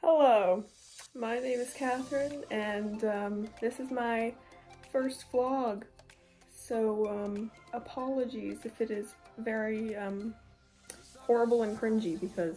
Hello, my name is Catherine, and this is my first vlog. So apologies if it is very horrible and cringy, because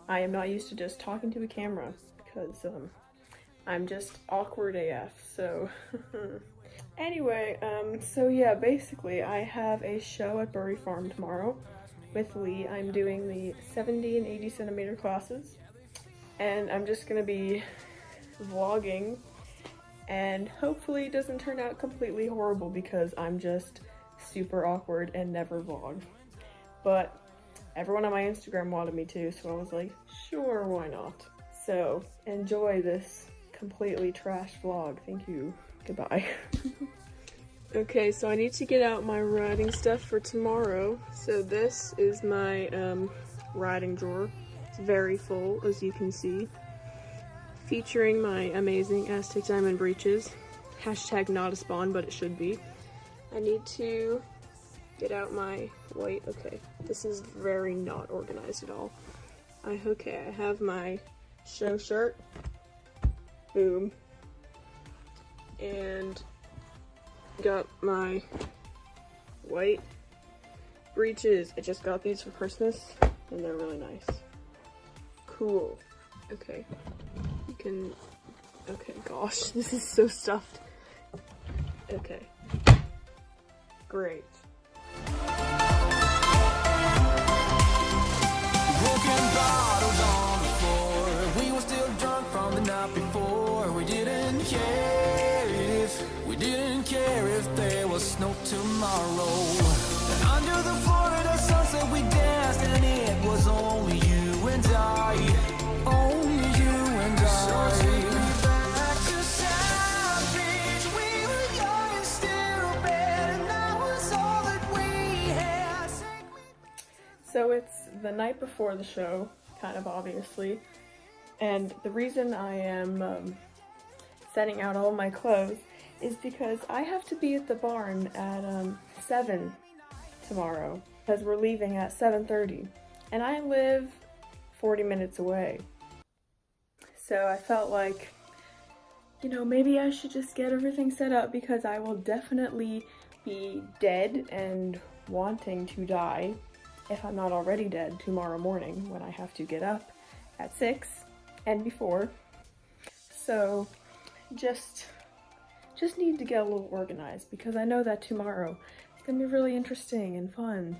I am not used to just talking to a camera, because I'm just awkward AF. So anyway, so yeah, basically I have a show at Bury Farm tomorrow with Lee. I'm doing the 70 and 80 centimeter classes, and I'm just gonna be vlogging, and hopefully it doesn't turn out completely horrible because I'm just super awkward and never vlog. But everyone on my Instagram wanted me to, so I was like, sure, why not? So enjoy this completely trash vlog. Thank you. Goodbye. Okay, so I need to get out my riding stuff for tomorrow. So this is my riding drawer. It's very full, as you can see, featuring my amazing Aztec diamond breeches. Hashtag not a spawn, but it should be. I need to get out my white, okay, this is very not organized at all. I have my show shirt, boom, and got my white breeches. I just got these for Christmas, and they're really nice. Cool. Okay, you can, okay, gosh, this is so stuffed. Okay, great. Broken bottles on the floor. We were still drunk from the night before. We didn't care if there was snow tomorrow. And under the Florida sunset we danced, and it was only you and I. Only you and I. So take me back to South Beach. We were young and stupid, and that was all that we had. So it's the night before the show, kind of obviously, and the reason I am setting out all my clothes is because I have to be at the barn at 7 tomorrow, because we're leaving at 7:30, and I live 40 minutes away. So I felt like, you know, maybe I should just get everything set up, because I will definitely be dead and wanting to die, if I'm not already dead, tomorrow morning when I have to get up at 6 and before. So just need to get a little organized, because I know that tomorrow it's gonna be really interesting and fun.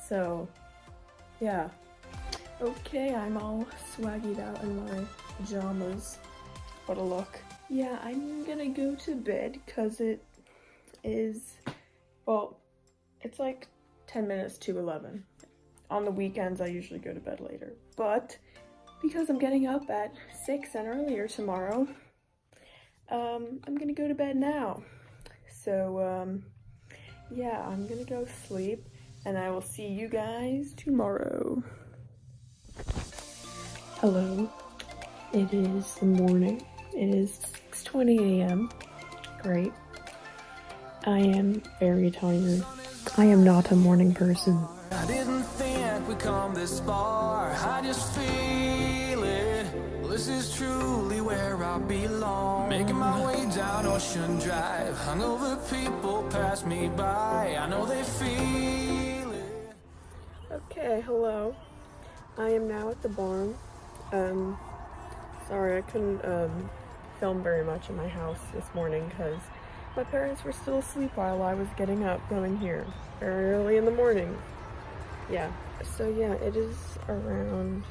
So yeah. Okay, I'm all swaggied out in my pajamas. What a look. Yeah, I'm gonna go to bed because it is, well, it's like 10 minutes to 11. On the weekends, I usually go to bed later. But because I'm getting up at 6 and earlier tomorrow, I'm gonna go to bed now. So, yeah, I'm gonna go sleep, and I will see you guys tomorrow. Hello. It is the morning. It is 6:20 a.m. Great. I am very tired. I am not a morning person. I didn't think we'd come this far. I just feel it. This is truly where I belong. Making my way down Ocean Drive. Hungover people pass me by. I know they feel it. Okay, hello. I am now at the barn. Sorry I couldn't film very much in my house this morning because my parents were still asleep while I was getting up going here very early in the morning. Yeah, so yeah, it is around,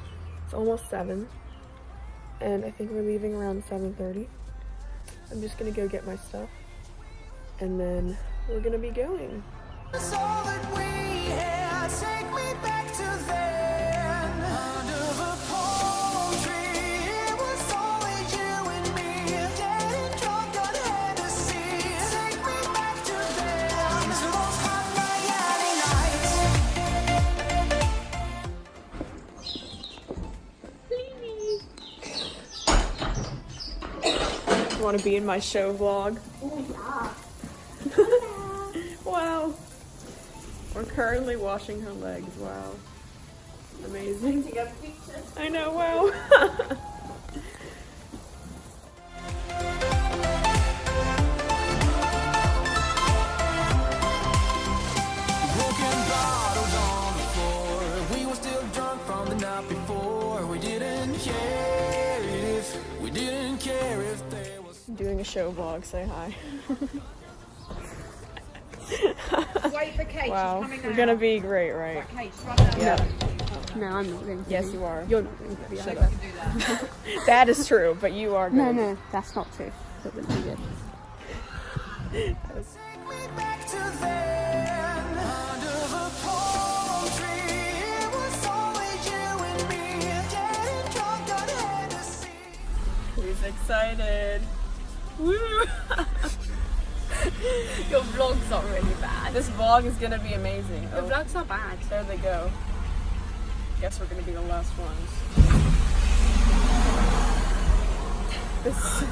it's almost 7, and I think we're leaving around 7:30. I'm just gonna go get my stuff, and then we're gonna be going. It's all that we had. Take me back to then. Under the palm tree, it was only you and me. Getting drunk on Hennessy. Take me back to then. To those hot Miami nights. Want to be in my show vlog? Oh yeah. Wow. We're currently washing her legs. Wow. Amazing. Take a picture. I know, wow. doing a show vlog. Say hi. Wait for Kate. Wow, She's coming we're out. gonna be great, right? Kate, run out. Yeah. No, I'm not going to. Yes, you are. You're not going to be Shut either. up. That is true, but you are good. No, no, that's not true. That wouldn't be good. Take me back to then, under the palm tree. It was only you and me, getting drunk on Hennessy. He's excited. Woo! Your vlog's not really bad. This vlog is gonna be amazing. Your vlog's not bad. There they go. Guess we're gonna be the last ones.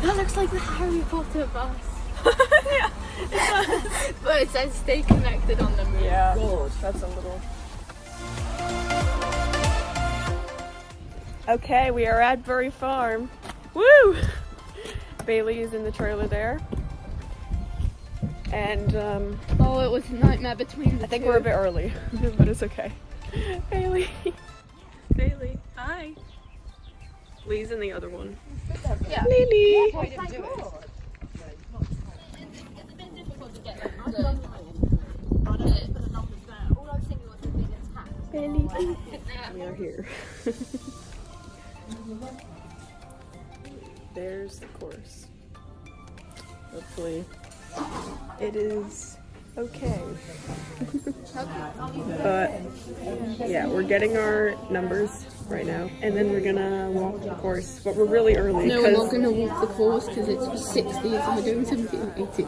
That looks like the Harry Potter bus. Yeah. But it says stay connected on the move. Yeah. God. That's a little. Okay, we are at Bury Farm. Woo! Bailey is in the trailer there. And Oh, it was a nightmare between the I think two. we're a bit early, but it's okay. Bailey. Bailey. Hi. Lee's in the other one. Yeah. Lily. Why didn't do it? Bailey. We are here. There's the course. Hopefully it is okay. But yeah, we're getting our numbers right now, and then we're gonna walk the course. But we're really early. No, we're not 'cause- going to walk the course because it's for 60s and we're doing 17 and 18.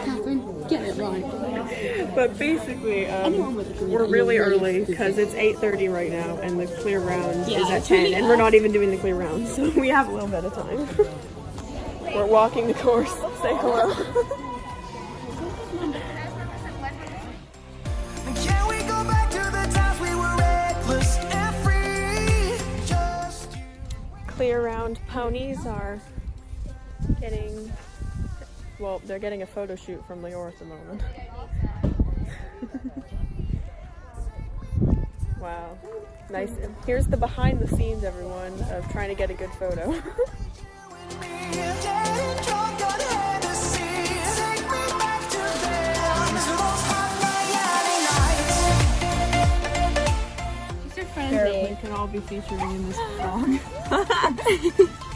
Catherine, get it right. But basically, Anyone with a green we're eye really is really early stupid. because it's 8:30 right now, and the clear round Yeah, is at it's 10, really and we're not even doing the clear round, so we have a little bit of time. We're walking the course. Say hello. Can we go back to the times we were reckless and free? Just you. Clear round ponies are getting, well, they're getting a photo shoot from Lior at the moment. Wow. Nice. Here's the behind the scenes, everyone, of trying to get a good photo. Getting drunk on Hennessy. Take me back to then, to those hot Miami nights. She's so Here, we friendly. can all be featured in this vlog.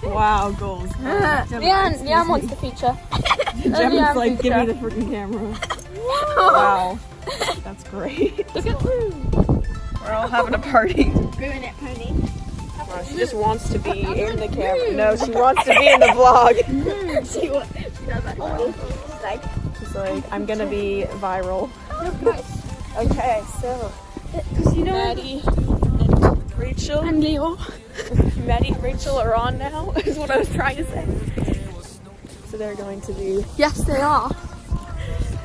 Wow, goals. Leanne wants the feature. Gemma's like, give me the freaking camera. Wow. That's great. Look at We're all having a party. ruin it, pony. Wow, she just wants to be in the camera. No, she wants to be in the vlog. She does that. She's like, I'm gonna be viral. Okay, so Because you know, Maddie and Rachel. and Leo. Maddie and Rachel are on now, is what I was trying to say. So they're going to be. Yes, they are.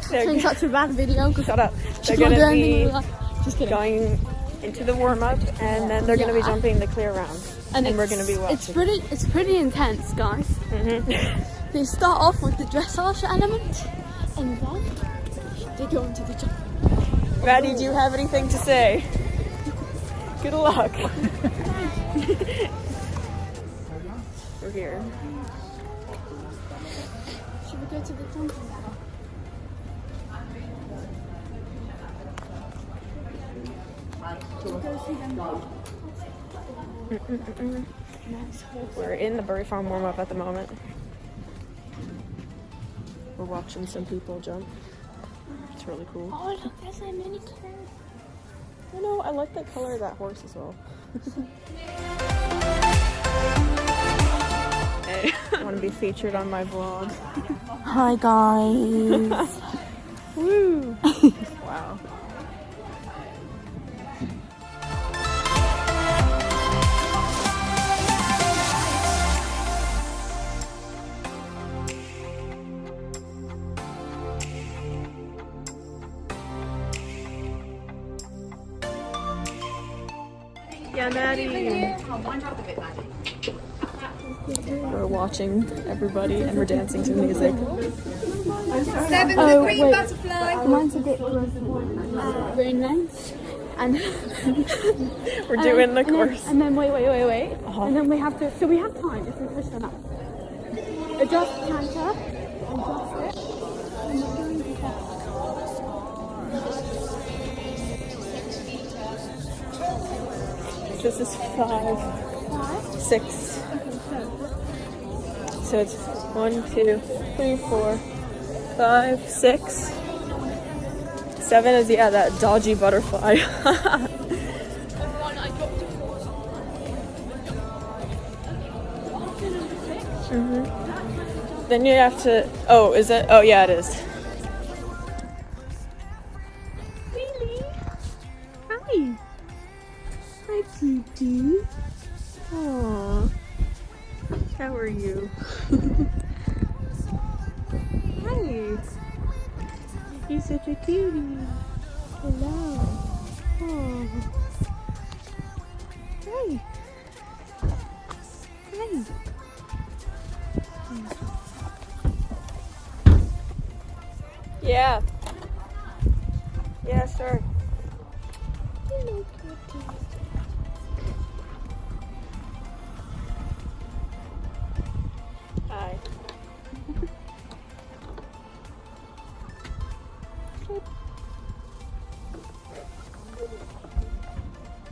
They're Doing such a bad video. shut up. They're She's not gonna doing anything be like that. Just kidding. going into the warm up, and then they're gonna be Yeah. jumping the clear round, and we're it's- gonna be watching. It's pretty intense, guys. Mhm. They start off with the dressage element, and then they go into the jump. Maddie, do you have anything to say? Good luck. We're here. Should we go to the jump? We're in the Bury Farm warm up at the moment. We're watching some people jump. It's really cool. Oh, look, there's a mini curve. I know, I like the color of that horse as well. Hey, I want to be featured on my vlog. Hi, guys. Woo! Wow. Yeah, Maddie. We're watching everybody and we're dancing to music. Seven Oh, the green wait. butterfly. Mine's a bit very nice. And We're doing the course. And then wait. And then we have to. So we have time if we push them up. Adjust the counter. Adjust it. And you're going to back. This is 5, 6. So it's 1, 2, 3, 4, 5, 6. 7 is, yeah, that dodgy butterfly. Then you have to, oh, is it? Oh, yeah, it is. Really? Hi. Hi, cutie. Aww. How are you? Hi. You're such a cutie. Hello. Oh. Hi. Hi. Yeah. Yeah, sure. Hello, cutie. Hi.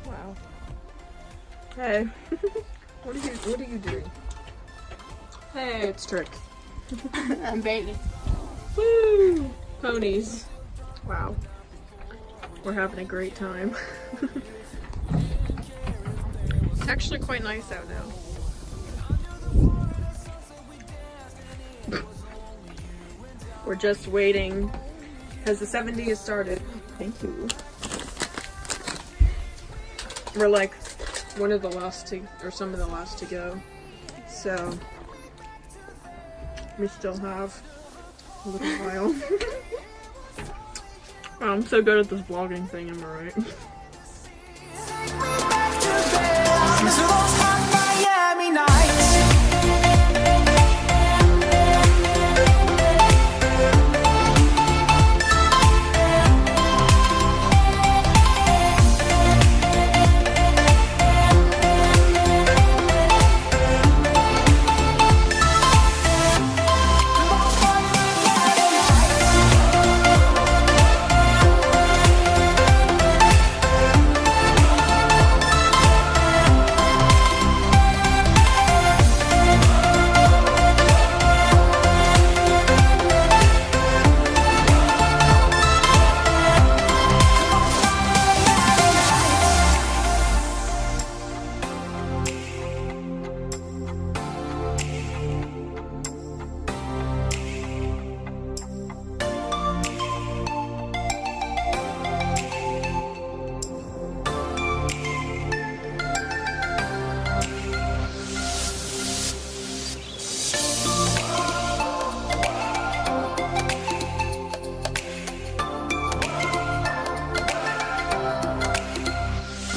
Wow. Hey. What are you doing? Hey, it's Trick. I'm Bailey. Woo! Ponies. Wow. We're having a great time. It's actually quite nice out now. We're just waiting because the 70 has started. Thank you. We're like one of the last to, or some of the last to go. So we still have a little while. Oh, I'm so good at this vlogging thing, am I right? To those hot Miami nights.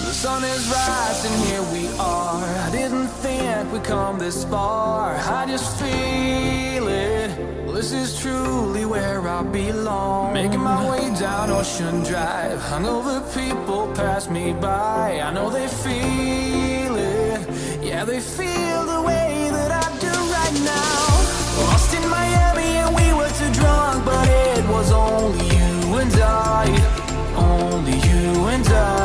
The sun is rising, here we are. I didn't think we'd come this far. I just feel it. Well, this is truly where I belong. Making my way down Ocean Drive. Hungover people pass me by. I know they feel it. Yeah, they feel the way that I do right now. Lost in Miami and we were too drunk, but it was only you and I. Only you and I.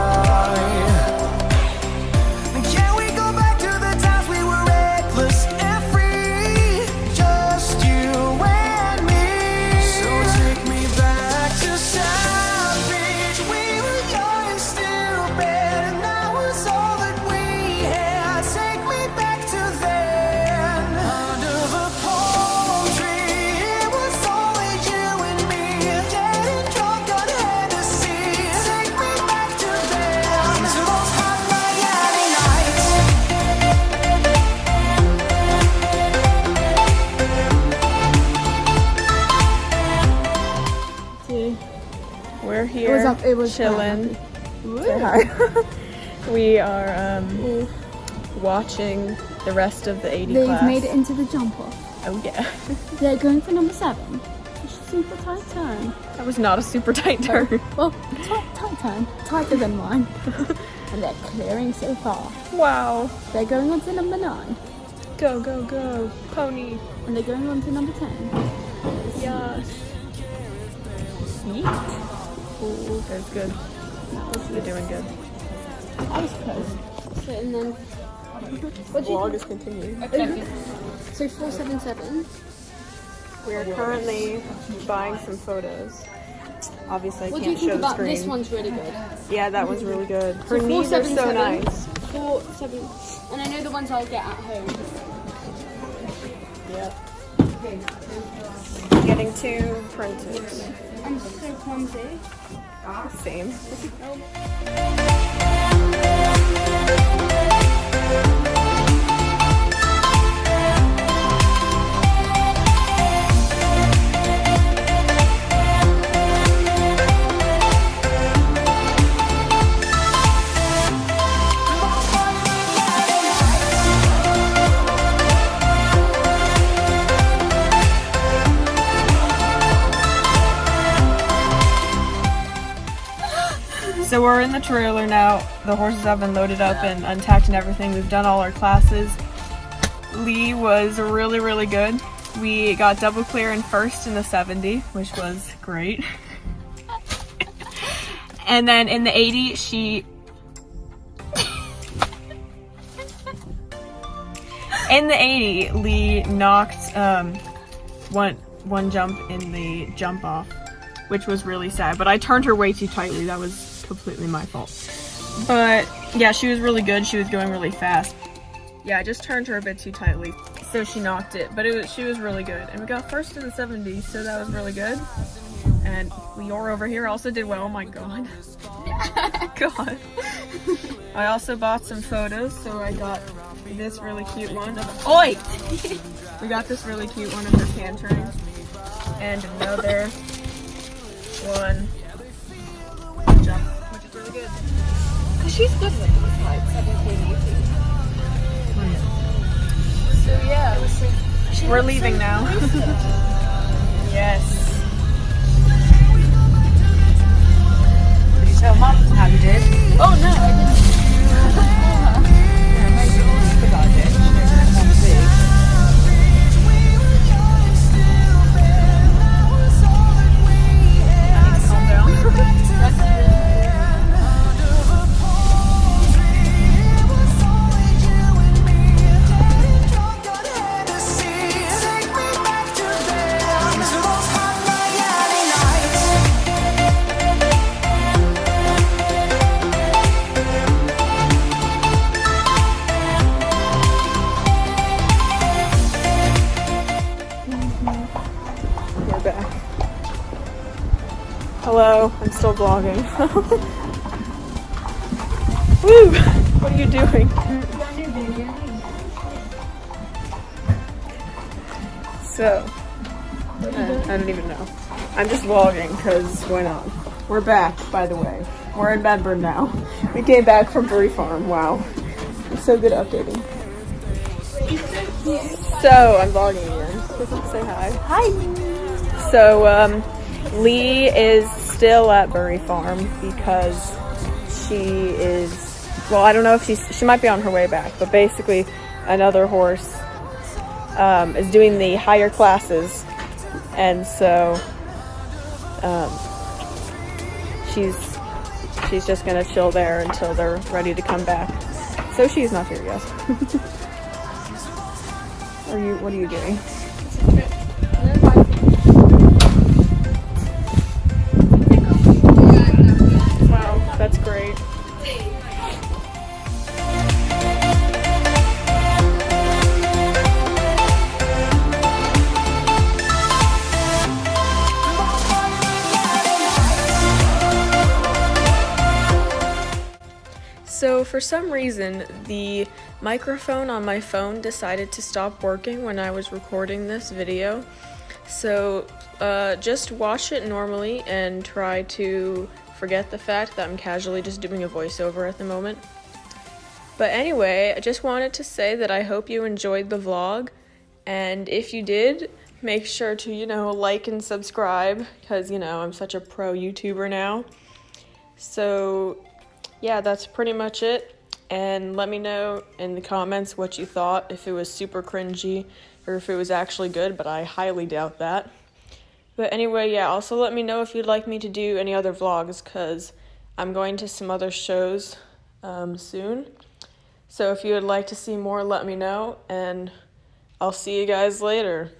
Can we go back to the times we were reckless and free? Just you and me. So take me back to South Beach. We were young and stupid, and that was all that we had. Take me back to then. Under the palm tree, it was only you and me. Getting drunk on Hennessy. Take me back to then. To those hot Miami nights. See, we're here It was chilling. Say hi. We are watching the rest of the 80 They've class. made it into the jump off. Oh yeah. They're going for number 7. It's a super tight turn. That was not a super tight turn. Well, tight turn. Tighter than mine. And they're clearing so far. Wow. They're going on to number 9. Go, go, go. Pony. And they're going on to number 10. Yes. Sweet. Ooh, that's good. They're doing good. That was close. So, and then... The vlog is continuing. So 477. We are currently buying some photos. Obviously, I What do you can't think show the about screen. this one's really good? Yeah, that one's really good. Her So knees are so 477. nice. 47. And I know the ones I'll get at home. Yep. Getting two printed. I'm so clumsy. Same. So we're in the trailer now. The horses have been loaded up and untacked and everything. We've done all our classes. Lee was really, really good. We got double clear in first in the 70, which was great. And then in the 80, she... In the 80, Lee knocked one jump in the jump off, which was really sad. But I turned her way too tightly. That was completely my fault. But yeah, she was really good. She was going really fast. Yeah, I just turned her a bit too tightly, so she knocked it. But she was really good. And we got first in the 70s, so that was really good. And Leora over here also did well. Oh my god. God. I also bought some photos, so I got this really cute one of Oi! We got this really cute one of her cantering. And another one jump, which is really good. She's good with these like 17, 18. So yeah, we're leaving now. Yes. Did you tell Mum how you did? Oh no, I didn't. Yeah, maybe it's a good idea. She knows Mum's big. I need to calm down. We're back. Hello, I'm still vlogging. Woo! What are you doing? So, I don't even know. I'm just vlogging because why not? We're back, by the way. We're in Medburn now. We came back from Bury Farm. Wow. I'm so good at updating. So, I'm vlogging again. Say hi. Hi! So, Lee is still at Bury Farm because she is, well, I don't know if she might be on her way back, but basically another horse is doing the higher classes, and so she's just gonna chill there until they're ready to come back. So she's not here yet. What are you doing? Wow, that's great. So for some reason, the microphone on my phone decided to stop working when I was recording this video. So just watch it normally and try to forget the fact that I'm casually just doing a voiceover at the moment. But anyway, I just wanted to say that I hope you enjoyed the vlog, and if you did, make sure to, like and subscribe, because, I'm such a pro YouTuber now. So yeah, that's pretty much it, and let me know in the comments what you thought, if it was super cringy or if it was actually good, but I highly doubt that. But anyway, yeah, also let me know if you'd like me to do any other vlogs, because I'm going to some other shows soon. So if you would like to see more, let me know, and I'll see you guys later.